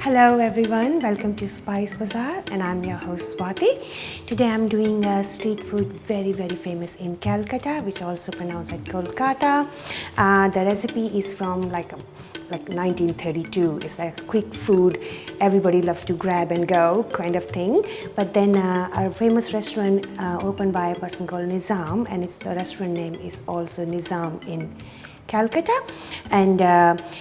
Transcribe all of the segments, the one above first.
Hello everyone, welcome to Spice Bazaar and I'm your host Swati. Today I'm doing a street food very famous in Calcutta, which also pronounced at Kolkata. The recipe is from like 1932. It's like quick food, everybody loves to grab and go kind of thing. But then a famous restaurant opened by a person called Nizam, and the restaurant name is also Nizam in Calcutta, and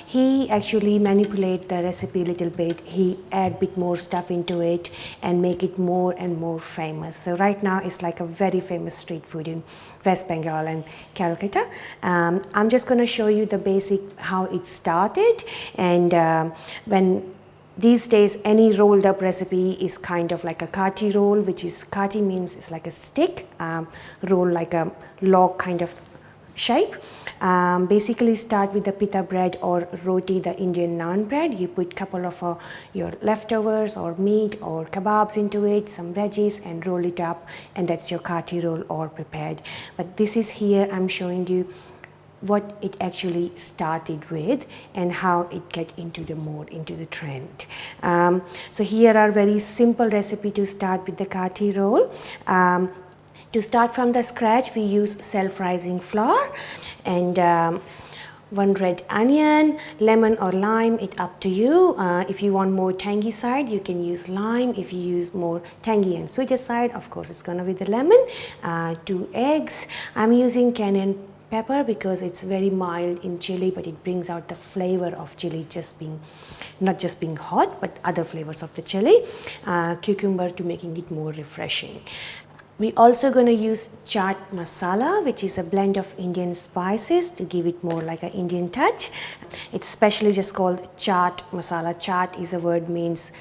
he actually manipulate the recipe a little bit. He add a bit more stuff into it and make it more and more famous. So right now it's like a very famous street food in West Bengal and Calcutta. I'm just going to show you the basic how it started, and when these days any rolled up recipe is kind of like a kati roll, which is kati means it's like a stick, roll like a log kind of shape. Basically start with the pita bread or roti, the Indian naan bread. You put couple of your leftovers or meat or kebabs into it, some veggies, and roll it up, and that's your kati roll or prepared. But this is here I'm showing you what it actually started with and how it get into the trend. So here are very simple recipe to start with the kati roll. To start from the scratch, we use self-rising flour and one red onion, lemon or lime, it up to you. If you want more tangy side, you can use lime. If you use more tangy and sweeter side, of course it's gonna be the lemon. 2 eggs. I'm using cayenne pepper because it's very mild in chili, but it brings out the flavor of chili, not just being hot, but other flavors of the chili. Cucumber to making it more refreshing. We also going to use chaat masala, which is a blend of Indian spices to give it more like an Indian touch. It's specially just called chaat masala. Chaat is a word means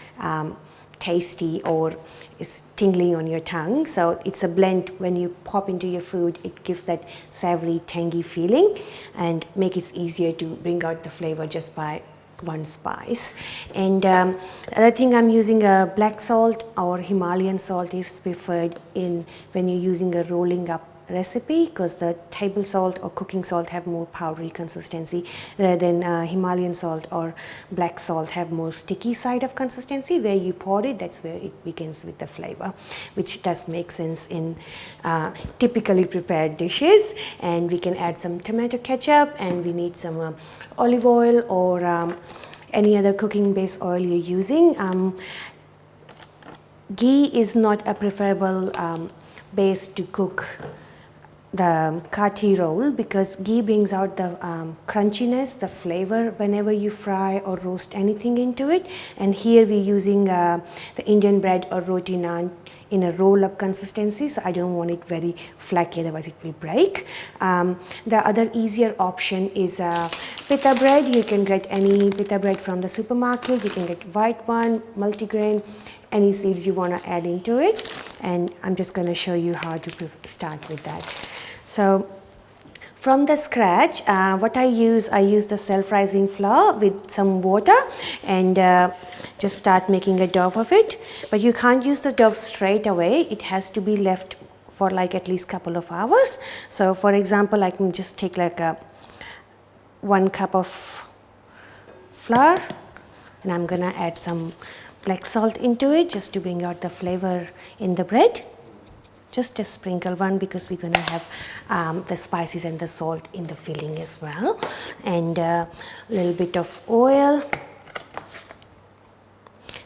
tasty or is tingling on your tongue. So it's a blend. When you pop into your food, it gives that savory, tangy feeling and make it easier to bring out the flavor just by one spice. And the other thing, I'm using a black salt or Himalayan salt is preferred in when you're using a rolling up recipe, because the table salt or cooking salt have more powdery consistency rather than Himalayan salt or black salt have more sticky side of consistency. Where you pour it, that's where it begins with the flavor, which does make sense in typically prepared dishes. And we can add some tomato ketchup, and we need some olive oil or any other cooking base oil you're using. Ghee is not a preferable base to cook the kati roll, because ghee brings out the crunchiness, the flavor whenever you fry or roast anything into it. And here we're using the Indian bread or roti naan in a roll-up consistency, so I don't want it very flaky, otherwise it will break. The other easier option is pita bread. You can get any pita bread from the supermarket. You can get white one, multigrain, any seeds you want to add into it. And I'm just going to show you how to start with that. So from the scratch, what I use the self-rising flour with some water and just start making a dough of it. But you can't use the dough straight away. It has to be left for like at least couple of hours. So for example, I can just take like 1 cup of flour, and I'm gonna add some black salt into it just to bring out the flavor in the bread. Just a sprinkle one, because we're going to have the spices and the salt in the filling as well. And a little bit of oil,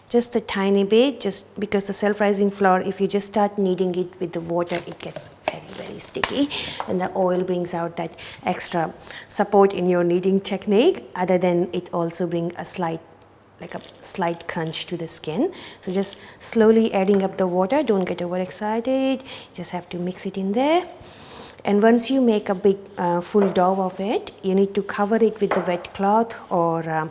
just a tiny bit, just because the self-rising flour, if you just start kneading it with the water, it gets very sticky, and the oil brings out that extra support in your kneading technique. Other than it also brings a slight crunch to the skin. So just slowly adding up the water, don't get overexcited, just have to mix it in there. And once you make a big full dough of it, you need to cover it with a wet cloth or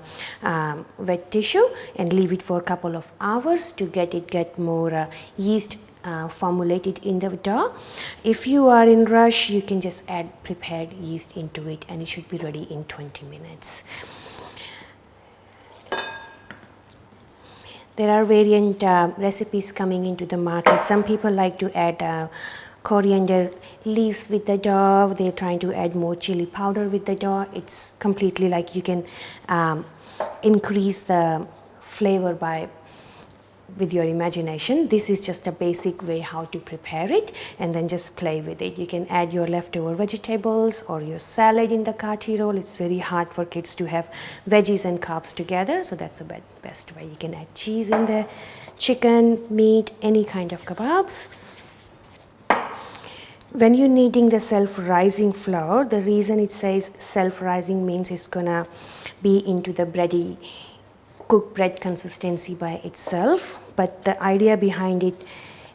wet tissue and leave it for a couple of hours to get more yeast formulated in the dough. If you are in rush, you can just add prepared yeast into it, and it should be ready in 20 minutes. There are variant recipes coming into the market. Some people like to add coriander leaves with the dough. They're trying to add more chili powder with the dough. It's completely like you can increase the flavor with your imagination. This is just a basic way how to prepare it, and then just play with it. You can add your leftover vegetables or your salad in the kati roll. It's very hard for kids to have veggies and carbs together, so that's the best way. You can add cheese in there, chicken, meat, any kind of kebabs. When you're kneading the self-rising flour, the reason it says self-rising means it's gonna be into the bready, cooked bread consistency by itself. But the idea behind it,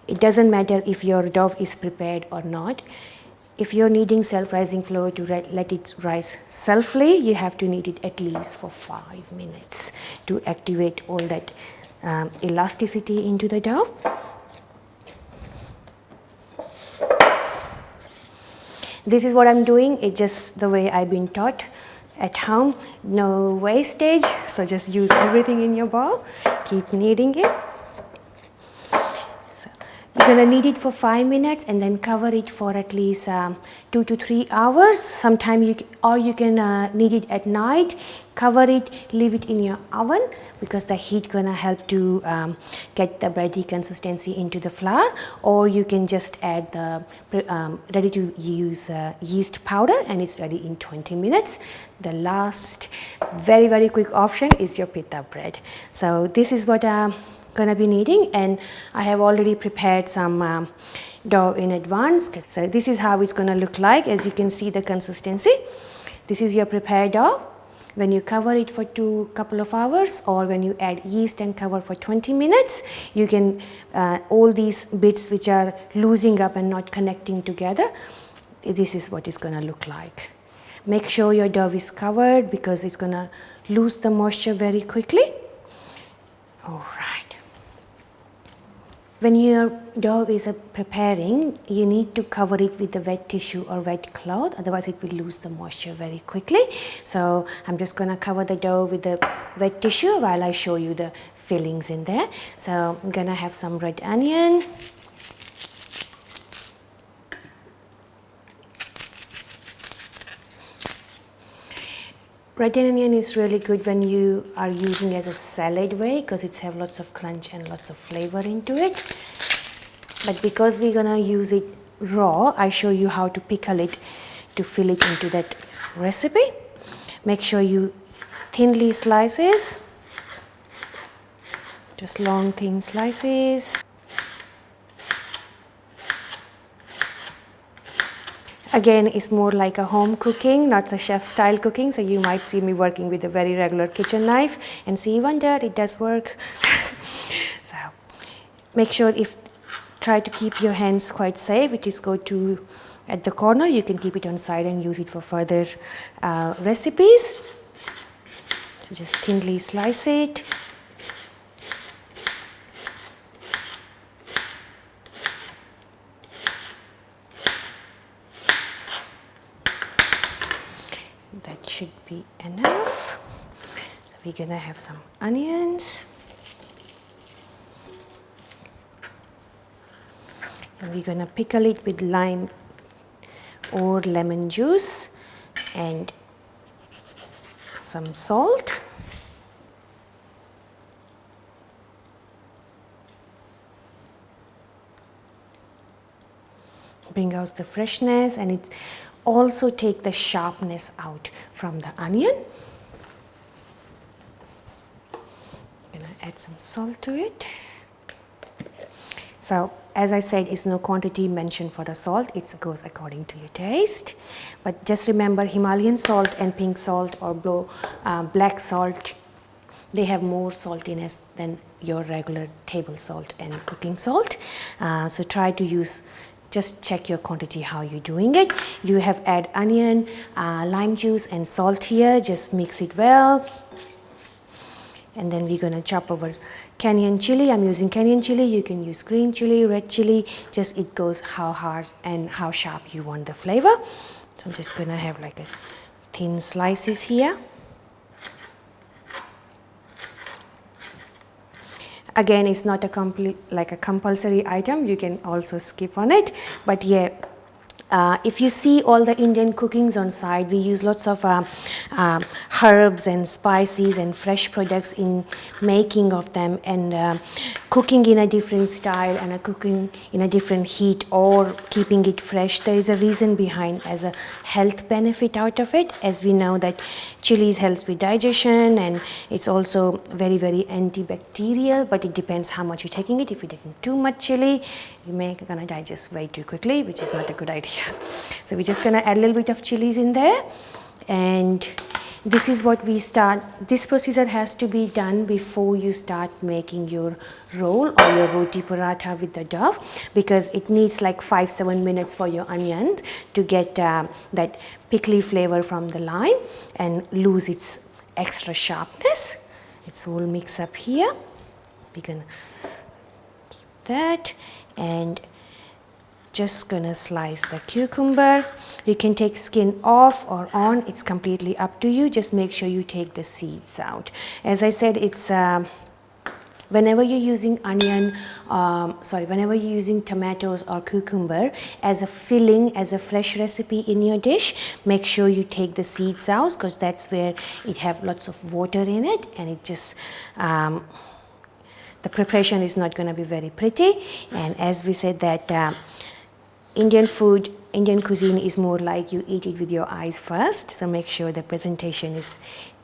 it doesn't matter if your dough is prepared or not. If you're kneading self-rising flour to let it rise selfly, you have to knead it at least for 5 minutes to activate all that elasticity into the dough. This is what I'm doing. It's just the way I've been taught at home. No wastage, so just use everything in your bowl. Keep kneading it. So you're gonna knead it for 5 minutes and then cover it for at least 2 to 3 hours. Sometime you can knead it at night. Cover it, leave it in your oven because the heat gonna help to get the bready consistency into the flour. Or you can just add the ready to use yeast powder, and it's ready in 20 minutes. The last very quick option is your pita bread. So this is what I'm gonna be kneading, and I have already prepared some dough in advance. So this is how it's gonna look like. As you can see the consistency, this is your prepared dough. When you cover it for couple of hours, or when you add yeast and cover for 20 minutes, you can, all these bits which are losing up and not connecting together, this is what it's gonna look like. Make sure your dough is covered because it's gonna lose the moisture very quickly. All right. When your dough is preparing, you need to cover it with the wet tissue or wet cloth, otherwise it will lose the moisture very quickly. So I'm just gonna cover the dough with the wet tissue while I show you the fillings in there. So I'm gonna have some red onion. Red onion is really good when you are using as a salad way because it has lots of crunch and lots of flavor into it. But because we're gonna use it raw, I show you how to pickle it to fill it into that recipe. Make sure you thinly slices, just long thin slices. Again, it's more like a home cooking, not a chef style cooking, so you might see me working with a very regular kitchen knife and see, wonder, it does work. So make sure try to keep your hands quite safe. It is go to at the corner, you can keep it on side and use it for further recipes. So just thinly slice it. That should be enough. So we're gonna have some onions. And we're gonna pickle it with lime or lemon juice and some salt. Bring out the freshness, and it's also take the sharpness out from the onion. I'm gonna add some salt to it. So as I said, it's no quantity mentioned for the salt, it goes according to your taste. But just remember, Himalayan salt and pink salt or black salt, they have more saltiness than your regular table salt and cooking salt. So try to use, just check your quantity how you're doing it. You have add onion, lime juice and salt here, just mix it well. And then we're gonna chop our Kenyan chili. I'm using Kenyan chili. You can use green chili, red chili, just it goes how hard and how sharp you want the flavor. So I'm just gonna have like a thin slices here. Again, it's not a compulsory item. You can also skip on it. But yeah, If you see all the Indian cookings on side, we use lots of herbs and spices and fresh products in making of them, and cooking in a different style and cooking in a different heat or keeping it fresh. There is a reason behind as a health benefit out of it, as we know that chilies helps with digestion, and it's also very, very antibacterial, but it depends how much you're taking it. If you're taking too much chili, you may gonna digest way too quickly, which is not a good idea. So we're just gonna add a little bit of chilies in there, and this is what we start. This procedure has to be done before you start making your roll or your roti paratha with the dough, because it needs like 5-7 minutes for your onion to get that pickly flavor from the lime and lose its extra sharpness. It's all mixed up here. We can keep that, and just gonna slice the cucumber. You can take skin off or on, it's completely up to you. Just make sure you take the seeds out. As I said, it's whenever you're using whenever you're using tomatoes or cucumber as a filling, as a fresh recipe in your dish, make sure you take the seeds out, because that's where it have lots of water in it, and it just the preparation is not going to be very pretty. And as we said that Indian food, Indian cuisine is more like you eat it with your eyes first, so make sure the presentation is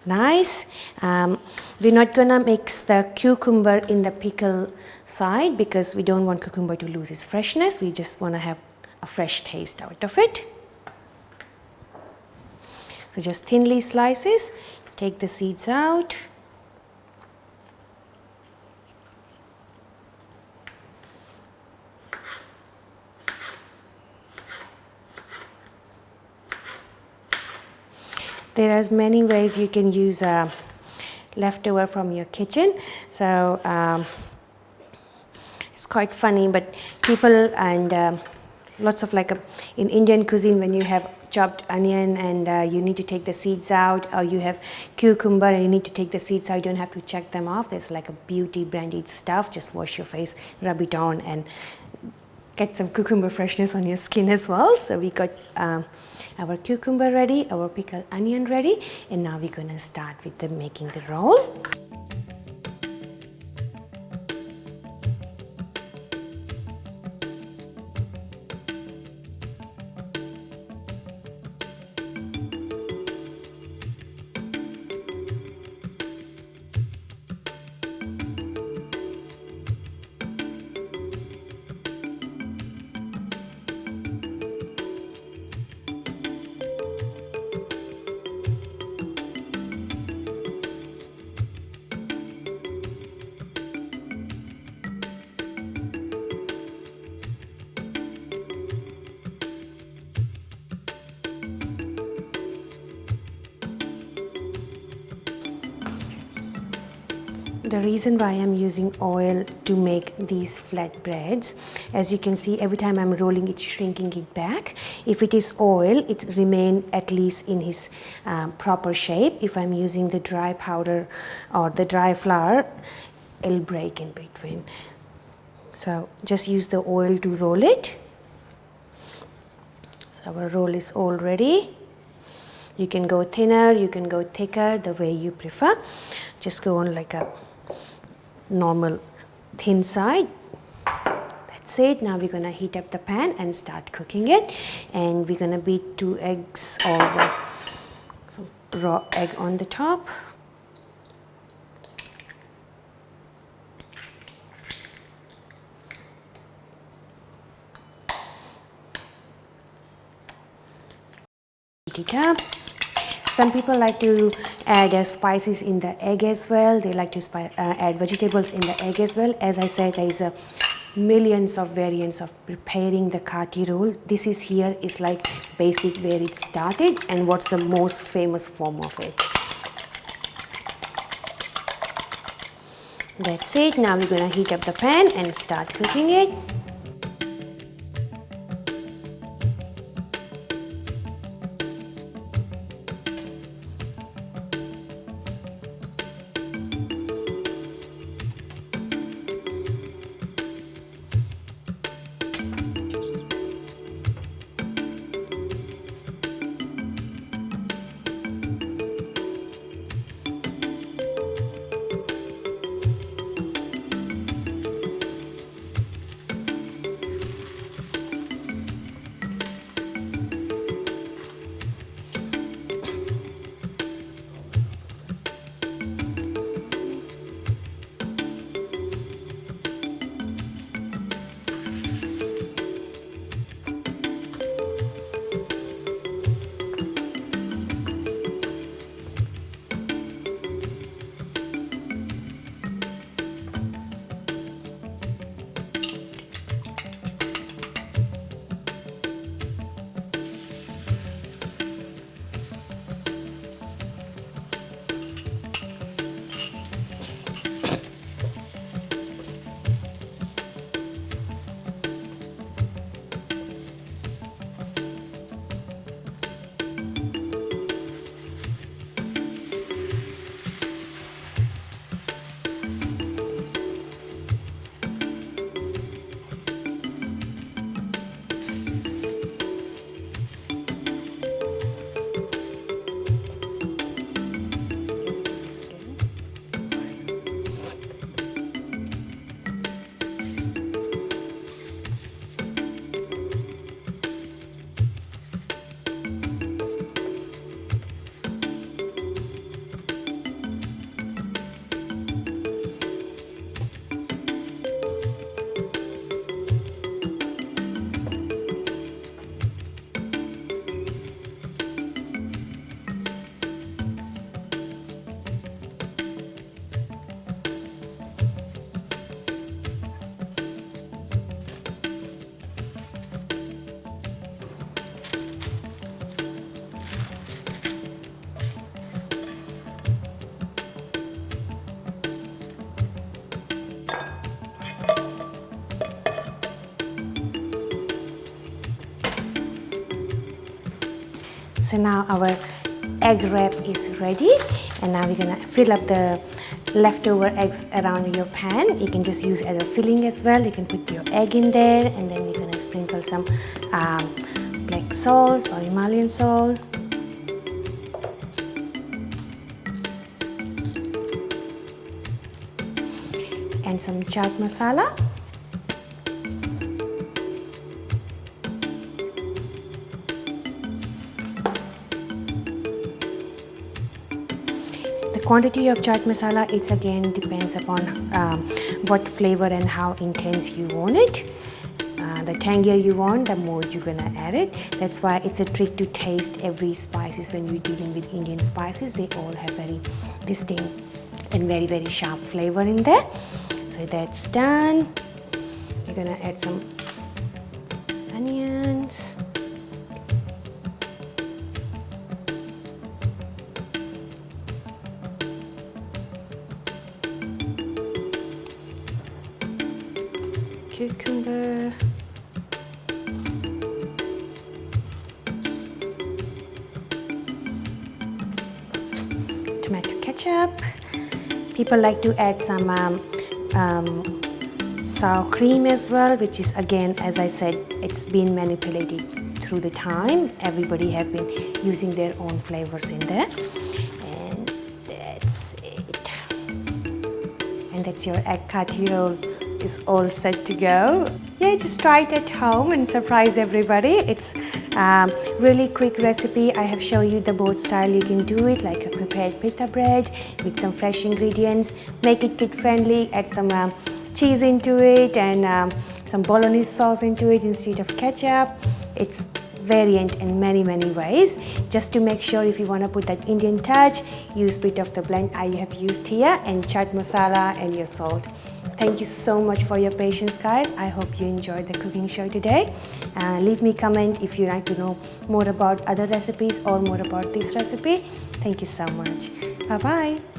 nice. We're not gonna mix the cucumber in the pickle side because we don't want cucumber to lose its freshness. We just want to have a fresh taste out of it. So just thinly slices, take the seeds out. There are many ways you can use leftover from your kitchen. So it's quite funny, but people and lots of in Indian cuisine, when you have chopped onion and you need to take the seeds out, or you have cucumber and you need to take the seeds out, you don't have to check them off. There's like a beauty branded stuff. Just wash your face, rub it on, and get some cucumber freshness on your skin as well. So we got our cucumber ready, our pickled onion ready, and now we're gonna start with making the roll. The reason why I'm using oil to make these flat breads, as you can see, every time I'm rolling, it's shrinking it back. If it is oil, it remain at least in his proper shape. If I'm using the dry powder or the dry flour, it'll break in between. So just use the oil to roll it. So our roll is all ready. You can go thinner, you can go thicker, the way you prefer. Just go on like a normal thin side. That's it. Now we're gonna heat up the pan and start cooking it, and we're gonna beat 2 eggs or some raw egg on the top. Heat it up. Some people like to add spices in the egg as well. They like to add vegetables in the egg as well. As I said, there is millions of variants of preparing the kati roll. This is here is like basic where it started and what's the most famous form of it. That's it. Now we're going to heat up the pan and start cooking it. So now our egg wrap is ready, and now we're gonna fill up the leftover eggs around your pan. You can just use as a filling as well. You can put your egg in there, and then we're gonna sprinkle some black salt or Himalayan salt. And some chaat masala. The quantity of chaat masala, it again depends upon what flavor and how intense you want it. The tangier you want, the more you're gonna add it. That's why it's a trick to taste every spices when you're dealing with Indian spices. They all have very distinct and very, very sharp flavor in there. So that's done. You're gonna add some onions. Cucumber. Tomato ketchup. People like to add some sour cream as well, which is again, as I said, it's been manipulated through the time. Everybody have been using their own flavors in there, and that's it. And that's your egg kati roll is all set to go. Yeah, just try it at home and surprise everybody. It's really quick recipe. I have shown you the both style you can do it, like a prepared pita bread with some fresh ingredients. Make it kid friendly, add some cheese into it and some bolognese sauce into it instead of ketchup. It's variant in many ways. Just to make sure, if you want to put that Indian touch, use bit of the blend I have used here and chaat masala and your salt. Thank you so much for your patience, guys. I hope you enjoyed the cooking show today. Leave me a comment if you'd like to know more about other recipes or more about this recipe. Thank you so much. Bye-bye.